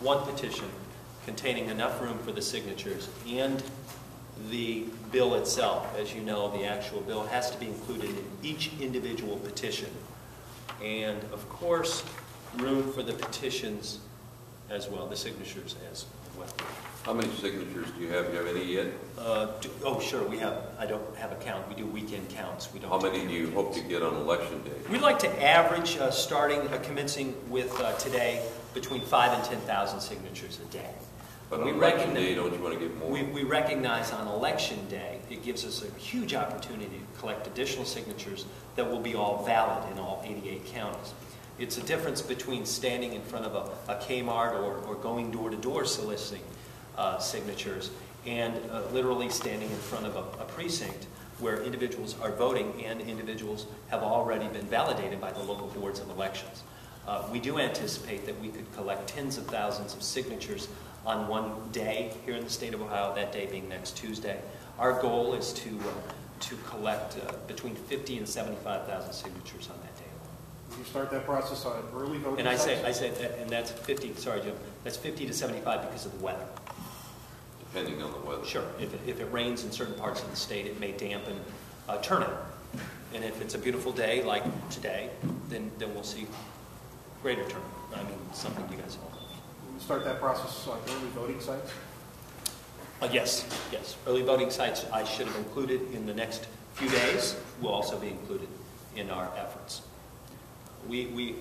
one petition containing enough room for the signatures and the bill itself. As you know, the actual bill has to be included in each individual petition. And of course, room for the petitions as well, the signatures as well. How many signatures do you have? Do you have any yet? Oh, sure. We have. I don't have a count. We do weekend counts. We don't. How many do you hope to get on election day? We'd like to average, commencing with today, between 5,000 and 10,000 signatures a day. But on election day, don't you want to get more? We recognize on election day, it gives us a huge opportunity to collect additional signatures that will be all valid in all 88 counties. It's a difference between standing in front of a Kmart or going door to door soliciting signatures and literally standing in front of a precinct where individuals are voting and individuals have already been validated by the local boards of elections. We do anticipate that we could collect tens of thousands of signatures on one day here in the state of Ohio, that day being next Tuesday. Our goal is to collect between 50 and 75,000 signatures on that day. You start that process on early voting. And I say that, and that's 50. Sorry, Jim. That's 50 to 75 because of the weather. Depending on the weather. Sure. If it rains in certain parts of the state, it may dampen turnout. And if it's a beautiful day like today, then we'll see greater turnout. I mean, something you guys all know. You start that process on early voting sites. Yes. Early voting sites I should have included in the next few days will also be included in our efforts. We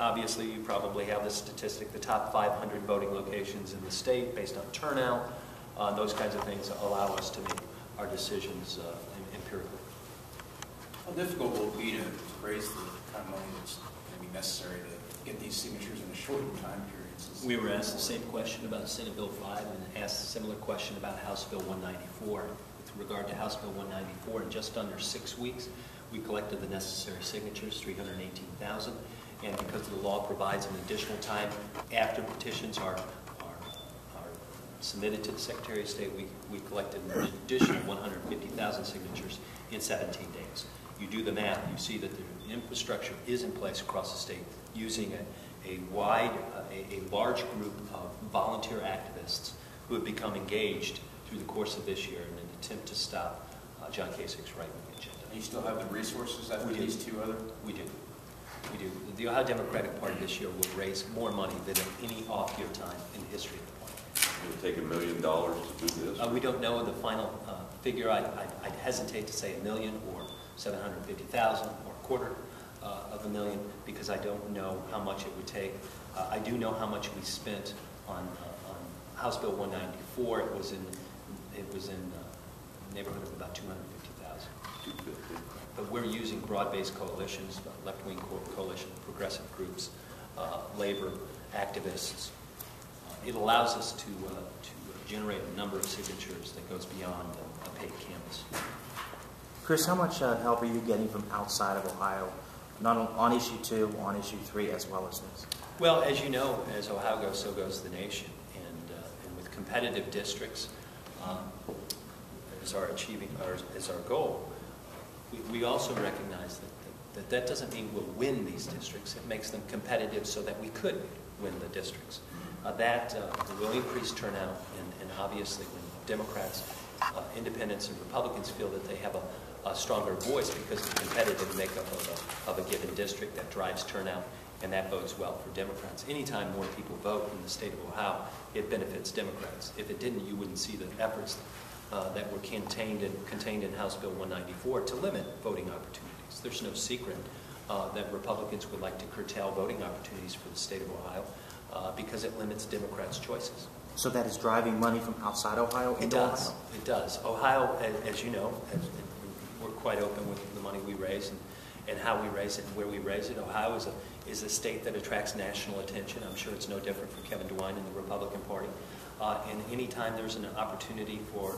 obviously, you probably have this statistic, the top 500 voting locations in the state based on turnout, those kinds of things allow us to make our decisions empirically. How difficult will it be to raise the kind of money that's going to be necessary to get these signatures in a shortened time period? We were asked the same question about Senate Bill 5 and asked a similar question about House Bill 194. With regard to House Bill 194, in just under 6 weeks, we collected the necessary signatures, 318,000, and because the law provides an additional time after petitions are submitted to the Secretary of State, we collected an additional 150,000 signatures in 17 days. You do the math, you see that the infrastructure is in place across the state using a large group of volunteer activists who have become engaged through the course of this year in an attempt to stop John Kasich's right-wing agenda. And you still have the resources after these two other? We do. The Ohio Democratic Party this year will raise more money than at any off-year time in the history of the party. Will it take $1 million to do this? We don't know the final figure. I'd hesitate to say $1 million or 750,000 or a quarter of $1 million because I don't know how much it would take. I do know how much we spent on House Bill 194. It was in the neighborhood of about 250,000. 250. But we're using broad-based coalitions, left-wing coalition, progressive groups, labor activists. It allows us to generate a number of signatures that goes beyond a paid canvas. Chris, how much help are you getting from outside of Ohio, not on issue 2, on issue 3, as well as this? Well, as you know, as Ohio goes, so goes the nation. And with competitive districts as our goal, we also recreganize that doesn't mean we'll win these districts. It makes them competitive so that we could win the districts. That will increase turnout, and obviously when Democrats, independents, and Republicans feel that they have a stronger voice because of the competitive makeup of a given district, that drives turnout, and that bodes well for Democrats. Anytime more people vote in the state of Ohio, it benefits Democrats. If it didn't, you wouldn't see the efforts that were contained in House Bill 194 to limit voting opportunities. There's no secret that Republicans would like to curtail voting opportunities for the state of Ohio because it limits Democrats' choices. So that is driving money from outside Ohio into Ohio? It does. Ohio, as you know, we're quite open with the money we raise and how we raise it and where we raise it. Ohio is a state that attracts national attention. I'm sure it's no different for Kevin DeWine and the Republican Party. And any time there's an opportunity for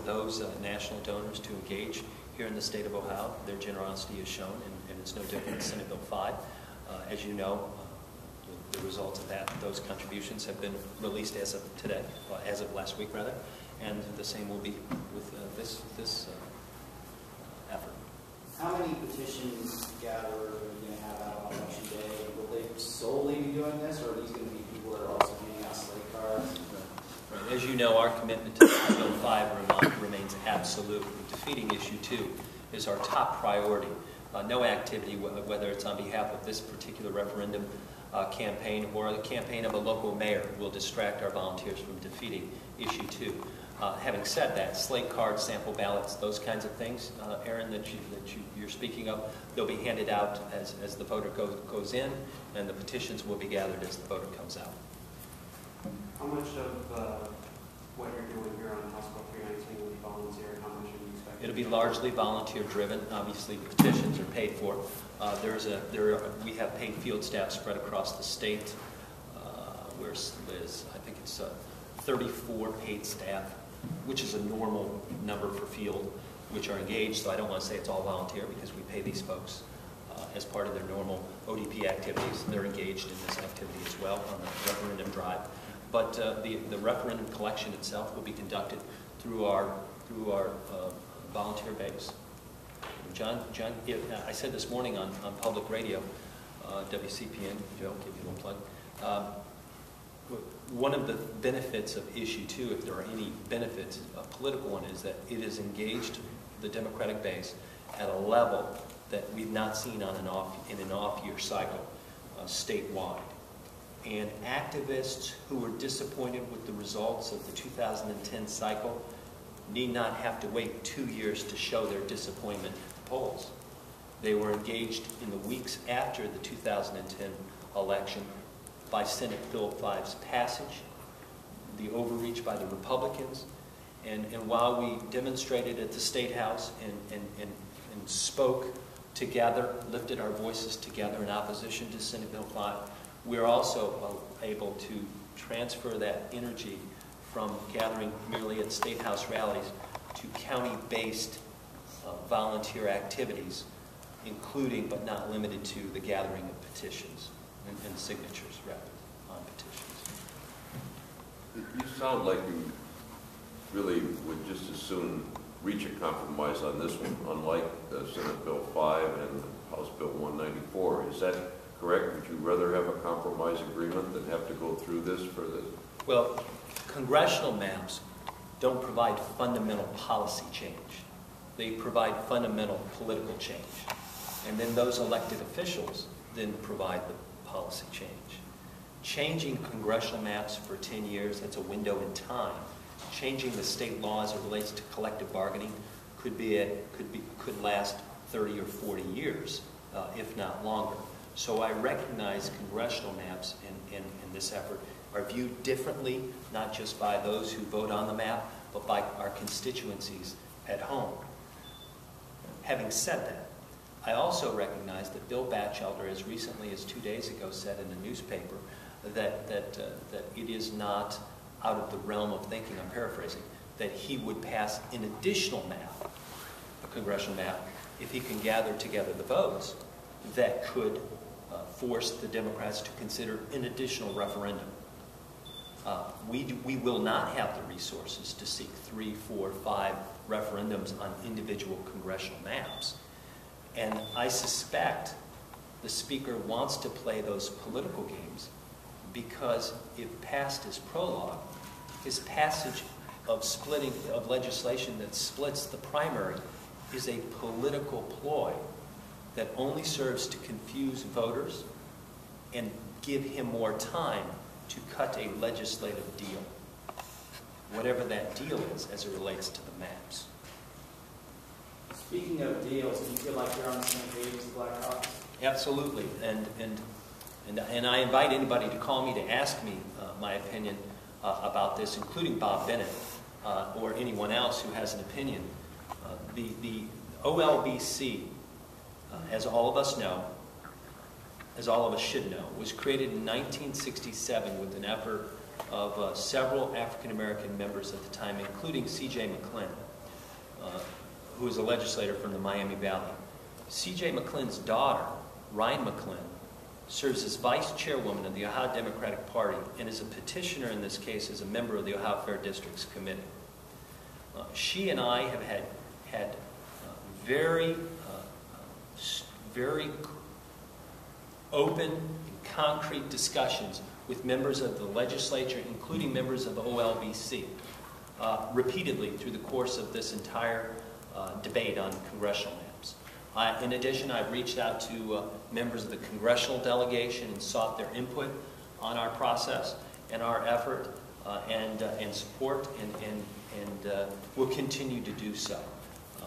those national donors to engage here in the state of Ohio, their generosity is shown, and it's no different in Senate Bill 5. As you know, the results of those contributions have been released as of today, as of last week rather, and the same will be with this effort. How many petitions gatherers are you going to have out on election day? Will they solely be doing this, or are these going to be people that are also handing out as you know, our commitment to Bill 5 remains absolute. Defeating issue 2 is our top priority. No activity, whether it's on behalf of this particular referendum campaign or the campaign of a local mayor, will distract our volunteers from defeating issue 2. Having said that, slate cards, sample ballots, those kinds of things, Aaron, that you're speaking of, they'll be handed out as the voter goes in, and the petitions will be gathered as the voter comes out. How much of what you're doing here on House Bill 319 will be volunteer? How much are you expecting? It'll be largely volunteer-driven. Obviously, the petitions are paid for. We have paid field staff spread across the state. Where's Liz? I think it's 34 paid staff, which is a normal number for field, which are engaged. So I don't want to say it's all volunteer because we pay these folks as part of their normal ODP activities. They're engaged in this activity as well on the referendum drive. But the referendum collection itself will be conducted through our volunteer base. John, I said this morning on public radio, WCPN, Joe, give you a little plug. One of the benefits of issue 2, if there are any benefits, a political one, is that it has engaged the Democratic base at a level that we've not seen in an off-year cycle statewide. And activists who were disappointed with the results of the 2010 cycle need not have to wait 2 years to show their disappointment at the polls. They were engaged in the weeks after the 2010 election by Senate Bill 5's passage, the overreach by the Republicans, and while we demonstrated at the State House and spoke together, lifted our voices together in opposition to Senate Bill 5, we're also able to transfer that energy from gathering merely at State House rallies to county-based volunteer activities, including but not limited to the gathering of petitions and signatures, rather, on petitions. You sound like you really would just as soon reach a compromise on this one, unlike the Senate Bill 5 and House Bill 194. Is that correct? Would you rather have a compromise agreement than have to go through this for the... Well, congressional maps don't provide fundamental policy change. They provide fundamental political change. And then those elected officials then provide the policy change. Changing congressional maps for 10 years, that's a window in time. Changing the state law as it relates to collective bargaining could last 30 or 40 years, if not longer. So I recognize congressional maps in this effort are viewed differently, not just by those who vote on the map, but by our constituencies at home. Having said that, I also recognize that Bill Batchelder, as recently as 2 days ago, said in the newspaper that it is not out of the realm of thinking, I'm paraphrasing, that he would pass an additional map, a congressional map, if he can gather together the votes that could force the Democrats to consider an additional referendum. We will not have the resources to seek 3, 4, 5 referendums on individual congressional maps. And I suspect the Speaker wants to play those political games because if passed as prologue, his passage of legislation that splits the primary is a political ploy that only serves to confuse voters and give him more time to cut a legislative deal, whatever that deal is as it relates to the maps. Speaking of deals, do you feel like you're on the same page as the Black Caucus? Absolutely, and I invite anybody to call me to ask me my opinion about this, including Bob Bennett or anyone else who has an opinion. The OLBC, as all of us know, as all of us should know, was created in 1967 with an effort of several African-American members at the time, including C.J. McClin, who was a legislator from the Miami Valley. C.J. McClin's daughter, Ryan McClin, serves as vice chairwoman of the Ohio Democratic Party and is a petitioner in this case as a member of the Ohio Fair Districts Committee. She and I have had very open and concrete discussions with members of the legislature, including members of OLBC, repeatedly through the course of this entire debate on congressional maps. In addition, I've reached out to members of the congressional delegation and sought their input on our process and our effort and support, and will continue to do so.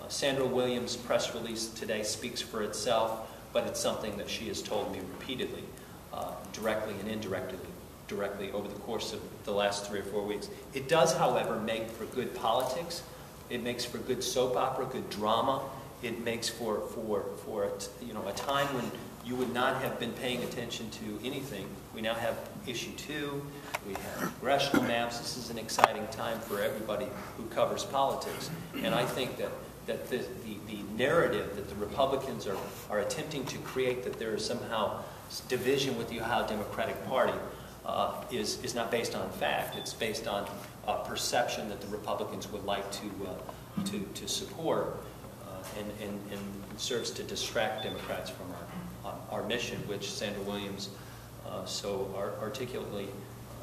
Sandra Williams' press release today speaks for itself, but it's something that she has told me repeatedly, directly and indirectly over the course of the last 3 or 4 weeks. It does, however, make for good politics. It makes for good soap opera, good drama. It makes for a time when you would not have been paying attention to anything. We now have issue 2. We have congressional maps. This is an exciting time for everybody who covers politics. And I think that the narrative that the Republicans are attempting to create, that there is somehow division with the Ohio Democratic Party, is not based on fact. It's based on perception that the Republicans would like to support, and serves to distract Democrats from our mission, which Sandra Williams so articulately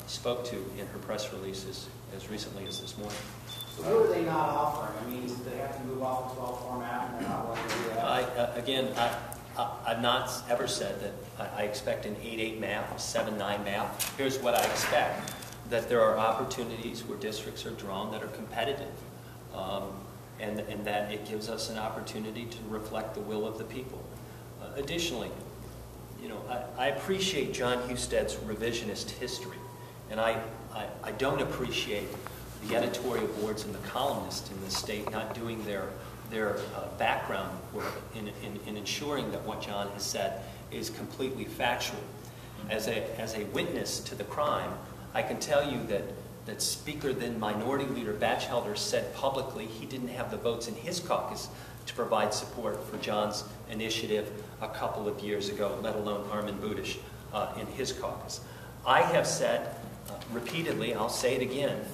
spoke to in her press releases as recently as this morning. So what are they not offering? I mean, do they have to move off the 12 format and they're not willing to do that? I've not ever said that I expect an 8-8 map, a 7-9 map. Here's what I expect: that there are opportunities where districts are drawn that are competitive, and that it gives us an opportunity to reflect the will of the people. Additionally, I appreciate John Husted's revisionist history, and I don't appreciate the editorial boards and the columnists in the state not doing their background work in ensuring that what John has said is completely factual. As a witness to the crime, I can tell you that Speaker then Minority Leader Batchelder said publicly he didn't have the votes in his caucus to provide support for John's initiative a couple of years ago, let alone Armin Budish in his caucus. I have said repeatedly, I'll say it again,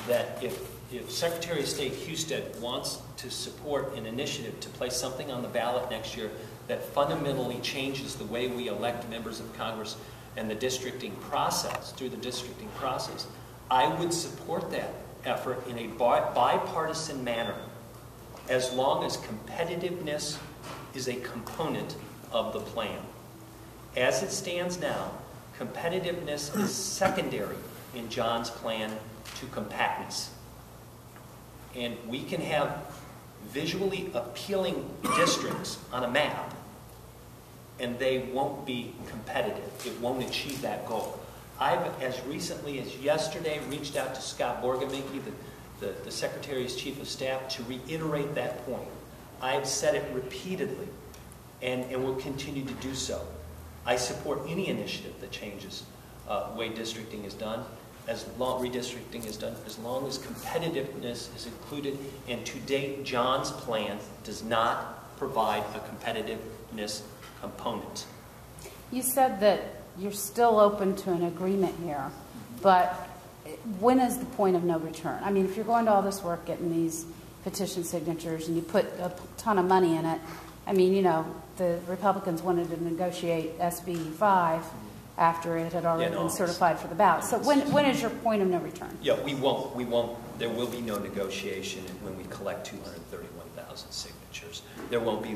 that if Secretary of State Husted wants to support an initiative to place something on the ballot next year that fundamentally changes the way we elect members of Congress and the districting process, through the districting process, I would support that effort in a bipartisan manner, as long as competitiveness is a component of the plan. As it stands now, competitiveness is secondary in John's plan to compactness. And we can have visually appealing districts on a map, and they won't be competitive. It won't achieve that goal. I've, as recently as yesterday, reached out to Scott Borgeminke, the Secretary's Chief of Staff, to reiterate that point. I've said it repeatedly, and will continue to do so. I support any initiative that changes the way districting is done, redistricting is done, as long as competitiveness is included. And to date, John's plan does not provide a competitiveness component. You said that you're still open to an agreement here, but when is the point of no return? I mean, if you're going to all this work getting these petition signatures and you put a ton of money in it, I mean, the Republicans wanted to negotiate SB 5 after it had already been certified for the ballot. So when is your point of no return? Yeah, we won't, there will be no negotiation when we collect 231,000 signatures. There won't be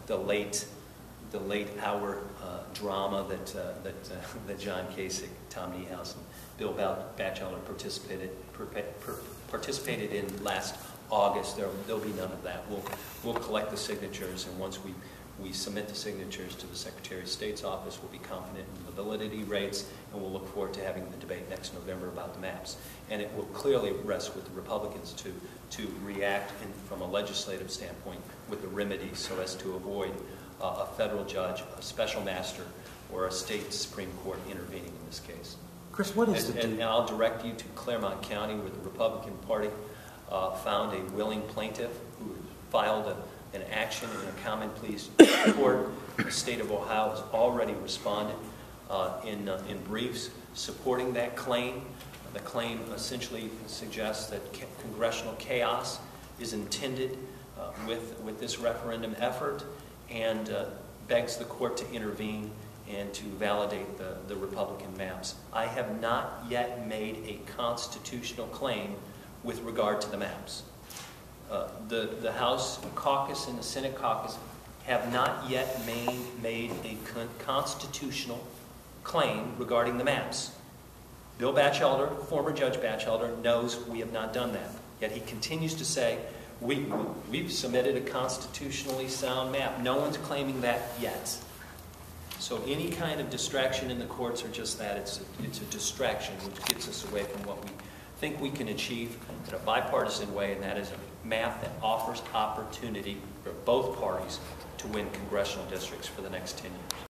the late hour drama that John Kasich, Tom Niehaus, and Bill Batchelder participated in last August. There'll be none of that. We'll collect the signatures, and once we submit the signatures to the Secretary of State's office, we'll be confident in the validity rates, and we'll look forward to having the debate next November about the maps. And it will clearly rest with the Republicans to react from a legislative standpoint with the remedies so as to avoid a federal judge, a special master, or a state Supreme Court intervening in this case. Chris, what is and I'll direct you to Claremont County, where the Republican Party found a willing plaintiff who filed an action in a common pleas court. The state of Ohio has already responded in briefs supporting that claim. The claim essentially suggests that congressional chaos is intended with this referendum effort, and begs the court to intervene and to validate the Republican maps. I have not yet made a constitutional claim with regard to the maps. The House caucus and the Senate caucus have not yet made a constitutional claim regarding the maps. Bill Batchelder, former Judge Batchelder, knows we have not done that. Yet he continues to say, we've submitted a constitutionally sound map. No one's claiming that yet. So any kind of distraction in the courts are just that. It's a distraction which gets us away from what we think we can achieve in a bipartisan way, and that is a map that offers opportunity for both parties to win congressional districts for the next 10 years.